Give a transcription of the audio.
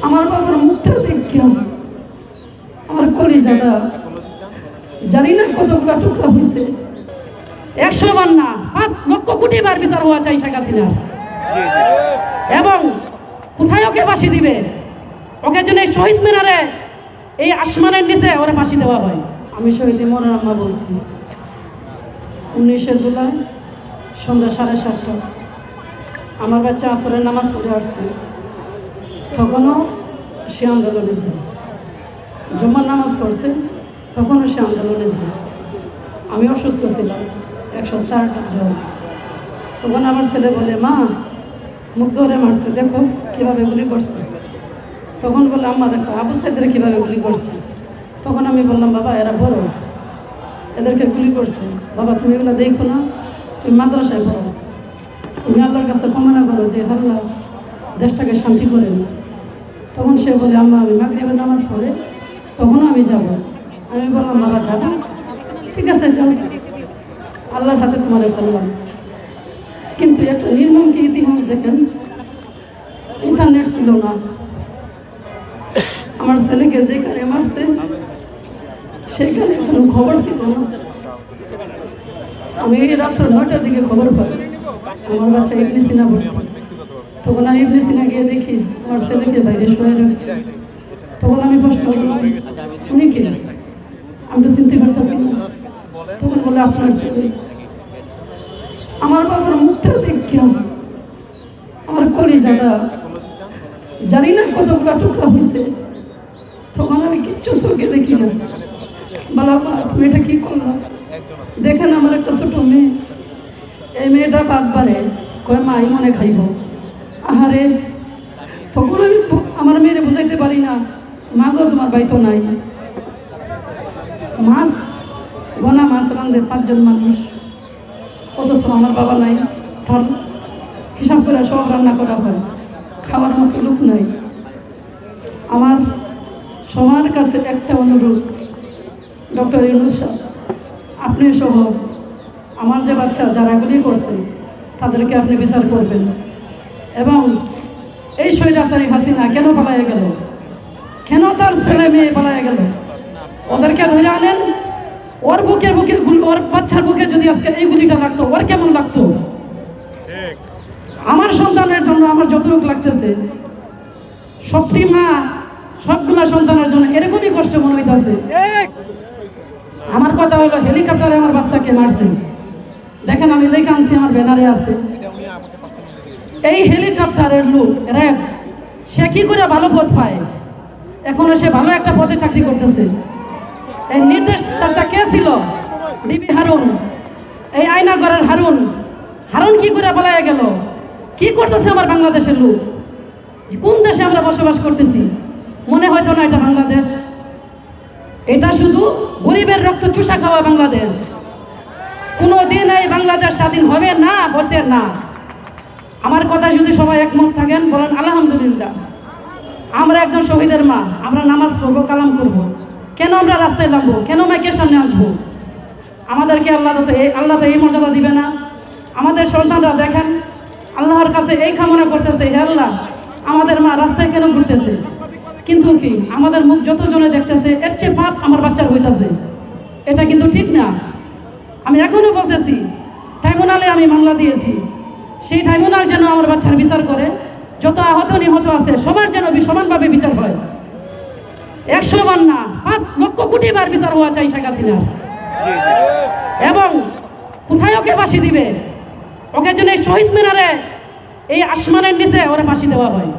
আমার বাবার মুখটা দেখিয়া আমার কলিজাটা জানি না কতগুলা টুকরা হয়েছে। 100 বার না 5 লক্ষ কোটি বার বিচার হওয়া চাই শেখ হাসিনা। এবং কোথায় ওকে ফাঁসি দিবে? ওকে যেন এই শহীদ মিনারে এই আসমানের নিচে ওরে ফাঁসি দেওয়া হয়। আমি শহীদ মনের আম্মা বলছি, 19শে জুলাই সন্ধ্যা 7:30 আমার বাচ্চা আসরের নামাজ পড়ে আসছে, তখনও সে আন্দোলনে যায়। জুম্মার নামাজ পড়ছে, তখনও সে আন্দোলনে যায়। আমি অসুস্থ ছিলাম, 160 জ্বর। তখন আমার ছেলে বলে, মা মুখ ধরে মারছে, দেখো কীভাবে গুলি করছে। তখন বলে, আম্মা দেখো আবু সাইদের কীভাবে গুলি করছে। তখন আমি বললাম, বাবা এরা বড়, এদেরকে গুলি করছে। বাবা তুমি এগুলো দেখো না, তুমি মাদ্রাসায় পড়ো, তুমি আল্লাহর কাছে কামনা করো যে আল্লাহ দেশটাকে শান্তি করে নি। তখন সে বলে, আম্মা আমি মাগরিবের নামাজ পড়ে তখনও আমি যাব। আমি বললাম, বাবা যাবো, ঠিক আছে যাও, আল্লাহর হাতে তোমার সালাম। কিন্তু একটা নির্মম কি ইতিহাস দেখেন, ইন্টারনেট ছিল না। আমার ছেলেকে যেখানে মারছে সেখানে কোনো খবর ছিল না। আমি রাত্র 9টার দিকে খবর পাই আমার বাচ্চা ইবনে সিনা ভর্তি। তখন আমি ইবনে সিনা গিয়ে দেখি আমার ছেলেকে বাইরে শুয়ে রাখছে। তখন আমি প্রশ্ন করলাম, উনি কে? আমি তো চিনতে পারতেছি না। তখন বলে, আপনার ছেলে। আমার বাবার মুখটা দেখিয়া আমার কলিজাটা জানি না কতগুলা টুকরা হয়েছে। তখন আমি কিচ্ছু চোখে দেখি না। বাবা তুমি এটা কি করলাম? দেখেন আমার একটা ছোট মেয়ে, এই মেয়েটা বাদ বাড়ে কয় মা এই মনে খাইব। আহারে, তখন আমি আমার মেয়েরে বুঝাইতে পারি না, মা গো তোমার বাই তো নাই। মাছ গোনা মাছ রান্ধে 5 জন মানুষ, অথচ আমার বাবা নাই। তার হিসাব করে সব রান্না করা হয়, খাওয়ার মতো লোক নাই। আমার সবার কাছে একটা অনুরোধ, ডক্টর ইউনূস সাহেব আপনি সহ আমার যে বাচ্চা যারা গুলি করছে তাদেরকে আপনি বিচার করবেন। এবং এই স্বৈরাচারী হাসিনা কেন পালাইয়া গেল, কেন তার ছেলে মেয়ে পালাইয়া গেল, ওদেরকে ধরে আনেন। ওর বুকে ওর বাচ্চার বুকে যদি আজকে এই গুলিটা লাগতো ওর কেমন লাগতো? আমার সন্তানের জন্য আমার যতটুকু লাগতেছে, সবটি মা সবগুলা সন্তানের জন্য এরকমই কষ্ট মনে হইতেছে। আমার কথা হলো, হেলিকপ্টারে আমার বাচ্চাকে মারছে, দেখেন আমি লেখা আনছি, আমার ব্যানারে আছে। এই হেলিকপ্টারের লোক র্যাব, সে কি করে ভালো পদ পায়? এখনো সে ভালো একটা পদে চাকরি করতেছে। এই নির্দেশটা কে ছিল? ডিবি হারুন, এই আয়নাগরের হারুন। হারুন কি করে পালাইয়া গেল? কি করতেছে আমার বাংলাদেশের লোক? কোন দেশে আমরা বসবাস করতেছি? মনে হয়তো না এটা বাংলাদেশ, এটা শুধু গরিবের রক্ত চুষা খাওয়া বাংলাদেশ। কোনোদিন এই বাংলাদেশ স্বাধীন হবে না, বসে না। আমার কথা যদি সবাই একমত থাকেন বলেন আলহামদুলিল্লাহ। আমরা একজন শহীদের মা, আমরা নামাজ পড়বো, কালাম করব। কেন আমরা রাস্তায় নামবো? কেন মাইকের সামনে আসবো? আমাদেরকে আল্লাহ তো এই মর্যাদা দিবে না? আমাদের সন্তানরা দেখেন আল্লাহর কাছে এই কামনা করতেছে, হে আল্লাহ আমাদের মা রাস্তায় কেন ঘুরতেছে? কিন্তু কি আমাদের মুখ যতজনে দেখতেছে এর চেয়ে পাপ আমার বাচ্চার হইতেছে। এটা কিন্তু ঠিক না। আমি এখনো বলতেছি, ট্রাইব্যুনালে আমি মামলা দিয়েছি, সেই ট্রাইব্যুনাল যেন আমার বাচ্চার বিচার করে। যত আহত নিহত আছে সবার যেন সমানভাবে বিচার হয়। 100 বার না 5 লক্ষ কোটি বার বিচার হওয়া চাই শেখ হাসিনা। এবং কোথায় ওকে ফাঁসি দিবে? ওকে যেন এই শহীদ মিনারে এই আসমানের নিচে ওরে ফাঁসি দেওয়া হয়।